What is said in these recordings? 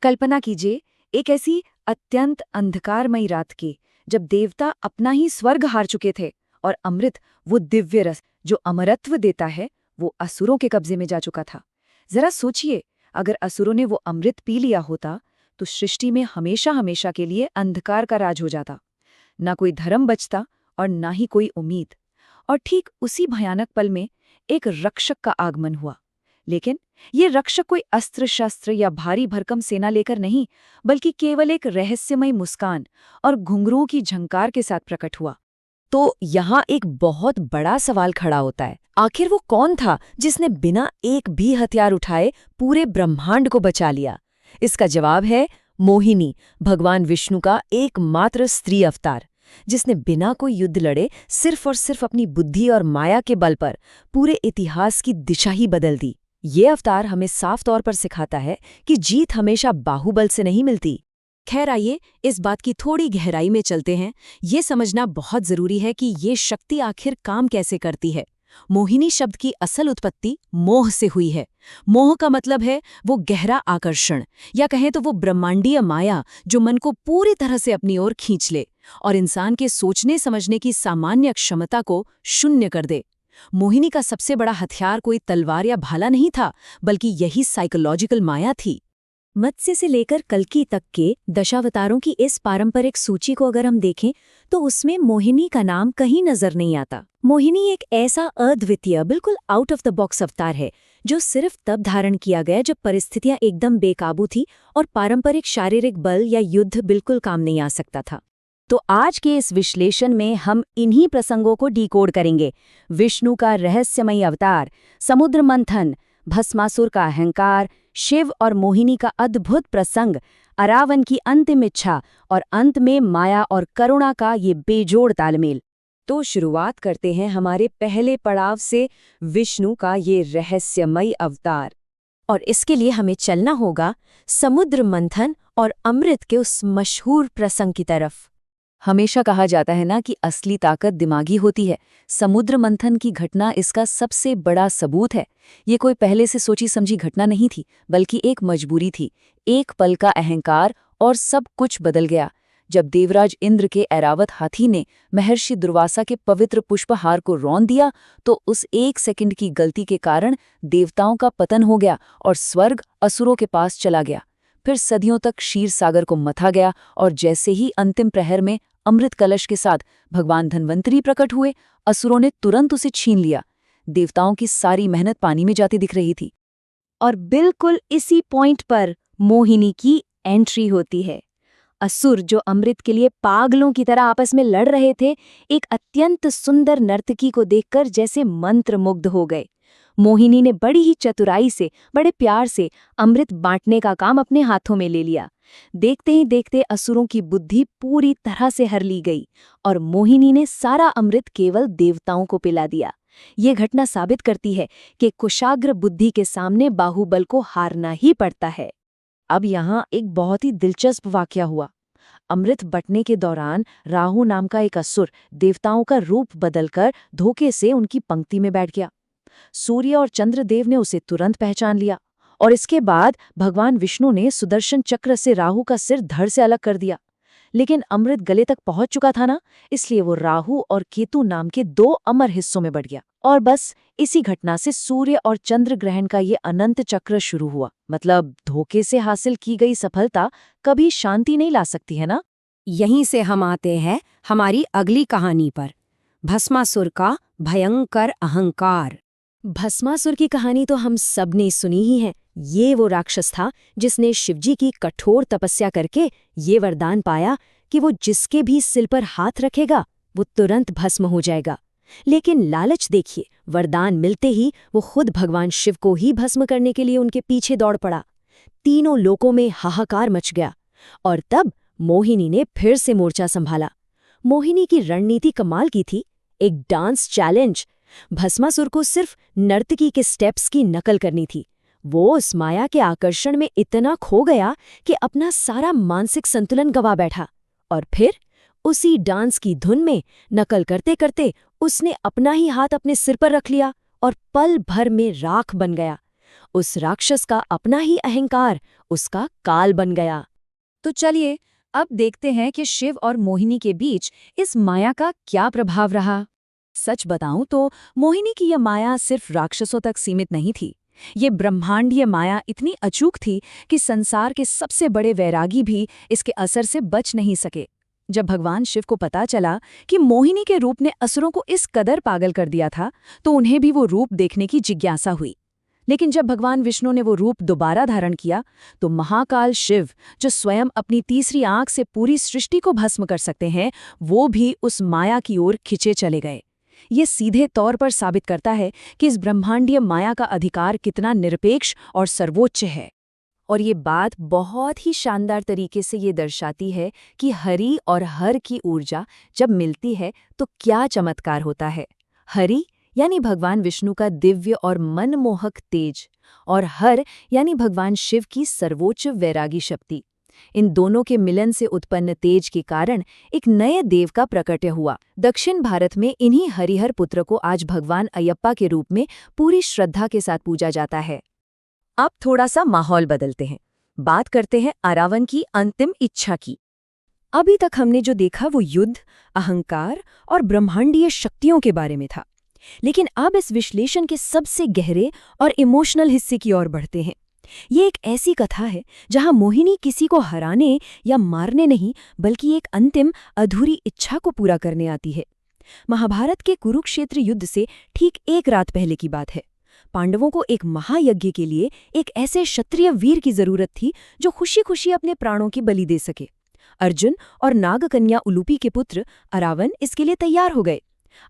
कल्पना कीजिए एक ऐसी अत्यंत अंधकारमयी रात की, जब देवता अपना ही स्वर्ग हार चुके थे और अमृत, वो दिव्य रस जो अमरत्व देता है, वो असुरों के कब्जे में जा चुका था। जरा सोचिए, अगर असुरों ने वो अमृत पी लिया होता तो सृष्टि में हमेशा हमेशा के लिए अंधकार का राज हो जाता। ना कोई धर्म बचता और ना ही कोई उम्मीद। और ठीक उसी भयानक पल में एक रक्षक का आगमन हुआ। लेकिन ये रक्षक कोई अस्त्र शस्त्र या भारी भरकम सेना लेकर नहीं, बल्कि केवल एक रहस्यमयी मुस्कान और घुंघरुओं की झंकार के साथ प्रकट हुआ। तो यहाँ एक बहुत बड़ा सवाल खड़ा होता है, आखिर वो कौन था जिसने बिना एक भी हथियार उठाए पूरे ब्रह्मांड को बचा लिया? इसका जवाब है मोहिनी, भगवान विष्णु का एकमात्र स्त्री अवतार, जिसने बिना कोई युद्ध लड़े सिर्फ और सिर्फ अपनी बुद्धि और माया के बल पर पूरे इतिहास की दिशा ही बदल दी। ये अवतार हमें साफ तौर पर सिखाता है कि जीत हमेशा बाहुबल से नहीं मिलती। खैर, आइए इस बात की थोड़ी गहराई में चलते हैं। ये समझना बहुत जरूरी है कि ये शक्ति आखिर काम कैसे करती है। मोहिनी शब्द की असल उत्पत्ति मोह से हुई है। मोह का मतलब है वो गहरा आकर्षण, या कहें तो वो ब्रह्मांडीय माया जो मन को पूरी तरह से अपनी ओर खींच ले और इंसान के सोचने समझने की सामान्य क्षमता को शून्य कर दे। मोहिनी का सबसे बड़ा हथियार कोई तलवार या भाला नहीं था, बल्कि यही साइकोलॉजिकल माया थी। मत्स्य से लेकर कल्कि तक के दशावतारों की इस पारंपरिक सूची को अगर हम देखें तो उसमें मोहिनी का नाम कहीं नजर नहीं आता। मोहिनी एक ऐसा अद्वितीय, बिल्कुल आउट ऑफ द बॉक्स अवतार है जो सिर्फ तब धारण किया गया जब परिस्थितियां एकदम बेकाबू थी और पारंपरिक शारीरिक बल या युद्ध बिल्कुल काम नहीं आ सकता था। तो आज के इस विश्लेषण में हम इन्हीं प्रसंगों को डिकोड करेंगे। विष्णु का रहस्यमयी अवतार, समुद्र मंथन, भस्मासुर का अहंकार, शिव और मोहिनी का अद्भुत प्रसंग, अरावन की अंतिम इच्छा और अंत में माया और करुणा का ये बेजोड़ तालमेल। तो शुरुआत करते हैं हमारे पहले पड़ाव से, विष्णु का ये रहस्यमयी अवतार। और इसके लिए हमें चलना होगा समुद्र मंथन और अमृत के उस मशहूर प्रसंग की तरफ। हमेशा कहा जाता है ना कि असली ताकत दिमागी होती है। समुद्र मंथन की घटना इसका सबसे बड़ा सबूत है। ये कोई पहले से सोची समझी घटना नहीं थी, बल्कि एक मजबूरी थी। एक पल का अहंकार और सब कुछ बदल गया। जब देवराज इंद्र के ऐरावत हाथी ने महर्षि दुर्वासा के पवित्र पुष्पहार को रौंद दिया, तो उस एक सेकंड की गलती के कारण देवताओं का पतन हो गया और स्वर्ग असुरों के पास चला गया। फिर सदियों तक क्षीर सागर को मथा गया और जैसे ही अंतिम प्रहर में अमृत कलश के साथ भगवान धन्वंतरी प्रकट हुए, असुरों ने तुरंत उसे छीन लिया। देवताओं की सारी मेहनत पानी में जाती दिख रही थी। और बिल्कुल इसी पॉइंट पर मोहिनी की एंट्री होती है। असुर जो अमृत के लिए पागलों की तरह आपस में लड़ रहे थे, एक अत्यंत सुंदर नर्तकी को देखकर जैसे मंत्रमुग्ध हो गए। मोहिनी ने बड़ी ही चतुराई से, बड़े प्यार से अमृत बांटने का काम अपने हाथों में ले लिया। देखते ही देखते असुरों की बुद्धि पूरी तरह से हर ली गई और मोहिनी ने सारा अमृत केवल देवताओं को पिला दिया। ये घटना साबित करती है कि कुशाग्र बुद्धि के सामने बाहुबल को हारना ही पड़ता है। अब यहाँ एक बहुत ही दिलचस्प वाकया हुआ। अमृत बंटने के दौरान राहु नाम का एक असुर देवताओं का रूप बदलकर धोखे से उनकी पंक्ति में बैठ गया। सूर्य और चंद्रदेव ने उसे तुरंत पहचान लिया और इसके बाद भगवान विष्णु ने सुदर्शन चक्र से राहु का सिर धड़ से अलग कर दिया। लेकिन अमृत गले तक पहुंच चुका था ना, इसलिए वो राहु और केतु नाम के दो अमर हिस्सों में बढ़ गया। और बस इसी घटना से सूर्य और चंद्र ग्रहण का ये अनंत चक्र शुरू हुआ। मतलब धोखे से हासिल की गई सफलता कभी शांति नहीं ला सकती, है ना। यहीं से हम आते हैं हमारी अगली कहानी पर, भस्मासुर का भयंकर अहंकार। भस्मासुर की कहानी तो हम सब ने सुनी ही है। ये वो राक्षस था जिसने शिवजी की कठोर तपस्या करके ये वरदान पाया कि वो जिसके भी सिर पर हाथ रखेगा वो तुरंत भस्म हो जाएगा। लेकिन लालच देखिए, वरदान मिलते ही वो खुद भगवान शिव को ही भस्म करने के लिए उनके पीछे दौड़ पड़ा। तीनों लोकों में हाहाकार मच गया और तब मोहिनी ने फिर से मोर्चा संभाला। मोहिनी की रणनीति कमाल की थी। एक डांस चैलेंज। भस्मासुर को सिर्फ नर्तकी के स्टेप्स की नकल करनी थी। वो उस माया के आकर्षण में इतना खो गया कि अपना सारा मानसिक संतुलन गवा बैठा। और फिर उसी डांस की धुन में नकल करते करते उसने अपना ही हाथ अपने सिर पर रख लिया और पल भर में राख बन गया। उस राक्षस का अपना ही अहंकार उसका काल बन गया। तो चलिए अब देखते हैं कि शिव और मोहिनी के बीच इस माया का क्या प्रभाव रहा। सच बताऊं तो मोहिनी की यह माया सिर्फ राक्षसों तक सीमित नहीं थी। ये ब्रह्मांडीय माया इतनी अचूक थी कि संसार के सबसे बड़े वैरागी भी इसके असर से बच नहीं सके। जब भगवान शिव को पता चला कि मोहिनी के रूप ने असुरों को इस कदर पागल कर दिया था, तो उन्हें भी वो रूप देखने की जिज्ञासा हुई। लेकिन जब भगवान विष्णु ने वो रूप दोबारा धारण किया, तो महाकाल शिव, जो स्वयं अपनी तीसरी आंख से पूरी सृष्टि को भस्म कर सकते हैं, वो भी उस माया की ओर खिंचे चले गए। ये सीधे तौर पर साबित करता है कि इस ब्रह्मांडीय माया का अधिकार कितना निरपेक्ष और सर्वोच्च है। और ये बात बहुत ही शानदार तरीके से ये दर्शाती है कि हरि और हर की ऊर्जा जब मिलती है तो क्या चमत्कार होता है। हरि यानी भगवान विष्णु का दिव्य और मनमोहक तेज, और हर यानी भगवान शिव की सर्वोच्च वैरागी शक्ति। इन दोनों के मिलन से उत्पन्न तेज के कारण एक नए देव का प्रकट्य हुआ। दक्षिण भारत में इन्हीं हरिहर पुत्र को आज भगवान अयप्पा के रूप में पूरी श्रद्धा के साथ पूजा जाता है। अब थोड़ा सा माहौल बदलते हैं, बात करते हैं अरावन की अंतिम इच्छा की। अभी तक हमने जो देखा वो युद्ध, अहंकार और ब्रह्मांडीय शक्तियों के बारे में था, लेकिन अब इस विश्लेषण के सबसे गहरे और इमोशनल हिस्से की ओर बढ़ते हैं। ये एक ऐसी कथा है जहां मोहिनी किसी को हराने या मारने नहीं, बल्कि एक अंतिम अधूरी इच्छा को पूरा करने आती है। महाभारत के कुरुक्षेत्र युद्ध से ठीक एक रात पहले की बात है। पांडवों को एक महायज्ञ के लिए एक ऐसे क्षत्रिय वीर की जरूरत थी जो खुशी खुशी अपने प्राणों की बलि दे सके। अर्जुन और नागकन्या उलूपी के पुत्र अरावन इसके लिए तैयार हो गए।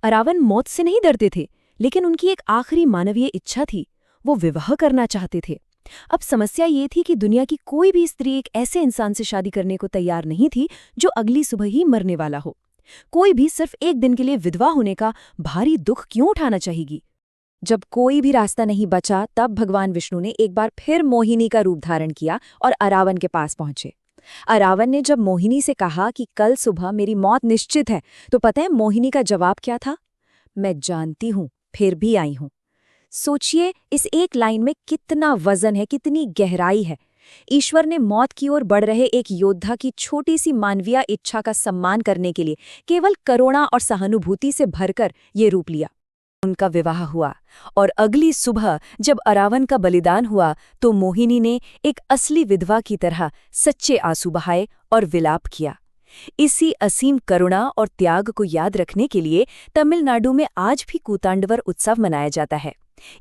अरावन मौत से नहीं डरते थे, लेकिन उनकी एक आखिरी मानवीय इच्छा थी, वो विवाह करना चाहते थे। अब समस्या ये थी कि दुनिया की कोई भी स्त्री एक ऐसे इंसान से शादी करने को तैयार नहीं थी जो अगली सुबह ही मरने वाला हो। कोई भी सिर्फ एक दिन के लिए विधवा होने का भारी दुख क्यों उठाना चाहेगी। जब कोई भी रास्ता नहीं बचा, तब भगवान विष्णु ने एक बार फिर मोहिनी का रूप धारण किया और अरावन के पास पहुंचे। अरावन ने जब मोहिनी से कहा कि कल सुबह मेरी मौत निश्चित है, तो पता है मोहिनी का जवाब क्या था? मैं जानती हूं, फिर भी आई हूं। सोचिए, इस एक लाइन में कितना वजन है, कितनी गहराई है। ईश्वर ने मौत की ओर बढ़ रहे एक योद्धा की छोटी सी मानवीय इच्छा का सम्मान करने के लिए केवल करुणा और सहानुभूति से भरकर ये रूप लिया। उनका विवाह हुआ और अगली सुबह जब अरावन का बलिदान हुआ, तो मोहिनी ने एक असली विधवा की तरह सच्चे आंसू बहाए और विलाप किया। इसी असीम करुणा और त्याग को याद रखने के लिए तमिलनाडु में आज भी कूतांडवर उत्सव मनाया जाता है।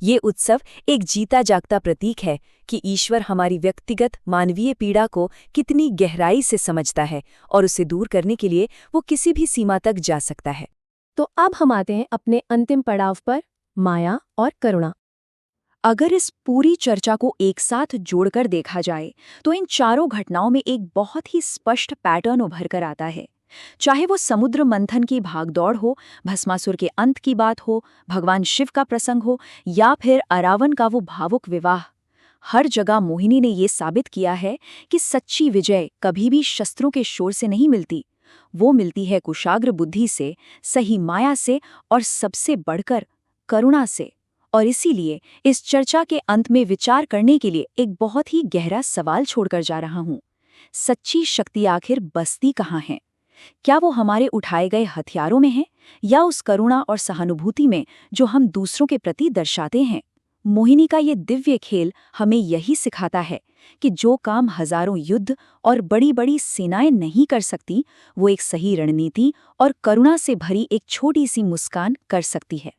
ये उत्सव एक जीता जागता प्रतीक है कि ईश्वर हमारी व्यक्तिगत मानवीय पीड़ा को कितनी गहराई से समझता है और उसे दूर करने के लिए वो किसी भी सीमा तक जा सकता है। तो अब हम आते हैं अपने अंतिम पड़ाव पर, माया और करुणा। अगर इस पूरी चर्चा को एक साथ जोड़कर देखा जाए तो इन चारों घटनाओं में एक बहुत ही स्पष्ट पैटर्न उभर कर आता है। चाहे वो समुद्र मंथन की भागदौड़ हो, भस्मासुर के अंत की बात हो, भगवान शिव का प्रसंग हो, या फिर अरावन का वो भावुक विवाह, हर जगह मोहिनी ने ये साबित किया है कि सच्ची विजय कभी भी शस्त्रों के शोर से नहीं मिलती। वो मिलती है कुशाग्र बुद्धि से, सही माया से और सबसे बढ़कर करुणा से। और इसीलिए इस चर्चा के अंत में विचार करने के लिए एक बहुत ही गहरा सवाल छोड़कर जा रहा हूं। सच्ची शक्ति आखिर बसती कहाँ है? क्या वो हमारे उठाए गए हथियारों में है, या उस करुणा और सहानुभूति में जो हम दूसरों के प्रति दर्शाते हैं? मोहिनी का ये दिव्य खेल हमें यही सिखाता है कि जो काम हजारों युद्ध और बड़ी बड़ी सेनाएं नहीं कर सकती, वो एक सही रणनीति और करुणा से भरी एक छोटी सी मुस्कान कर सकती है।